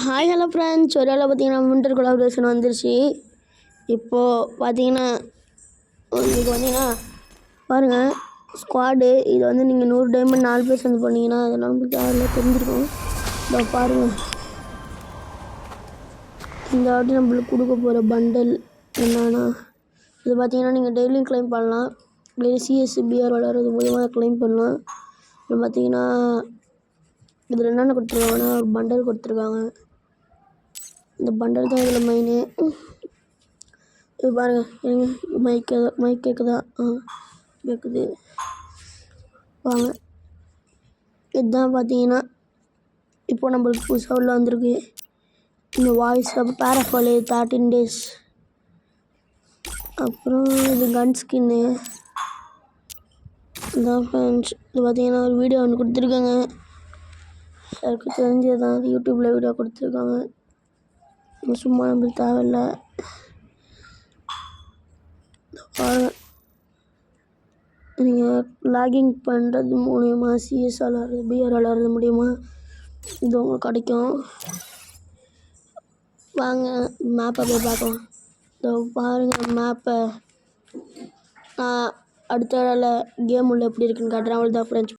Hi hello friends, ஒரு வேளை பார்த்தீங்கன்னா வின்டர் கொலாபரேஷன் வந்துருச்சு. இப்போது பார்த்தீங்கன்னா உங்களுக்கு பார்த்தீங்கன்னா பாருங்கள் ஸ்குவாடு. இது வந்து நீங்கள் 100 டைமண்ட் 4 பேர் சேர்ந்து பண்ணிங்கன்னா அது நம்மளுக்கு அதில் தெரிஞ்சிருக்கும். இதோ பாருங்கள், இந்த வாட்டி நம்மளுக்கு கொடுக்க போகிற பண்டல் என்னன்னா இது பார்த்தீங்கன்னா நீங்கள் டெய்லியும் கிளைம் பண்ணலாம். டெய்லி சிஎஸ்பிஆர் விளையாடுறது மூலியமாக கிளைம் பண்ணலாம். இப்போ பார்த்தீங்கன்னா இதில் என்னென்ன கொடுத்துருக்காங்கன்னா ஒரு பண்டல் கொடுத்துருக்காங்க. இந்த பண்டல் தான் இதில் மெயினு. இது பாருங்கள், எங்க மைக் கேட்குதா? கேட்குது. வாங்க, இதுதான் பார்த்தீங்கன்னா இப்போ நம்மளுக்கு புதுசாக உள்ள வந்திருக்கு இந்த வாய்ஸ். அப்புறம் பேராஃபாலு 13 days. அப்புறம் இது கன் ஸ்கின்னு. இதான் ஃப்ரெண்ட்ஸ், இது பார்த்தீங்கன்னா ஒரு வீடியோ ஒன்று கொடுத்துருக்காங்க. எனக்கு தெரிஞ்சது தான், யூடியூப்பில் வீடியோ கொடுத்துருக்காங்க. சும்மா நம்மளுக்கு தேவையில்லை. நீங்கள் லாகிங் பண்ணுறது மூலயமா சிஎஸ் விளாட்றது பிஆர் விளாட்றது மூலயமா இது உங்களுக்கு கிடைக்கும். வாங்க மேப்பை போய் பார்க்கலாம். இதோ பாருங்கள் மேப்பை. நான் அடுத்த வேலை கேம் உள்ள எப்படி இருக்குன்னு காட்டுறேன். அவ்வளோதான் ஃப்ரெண்ட்ஸ்.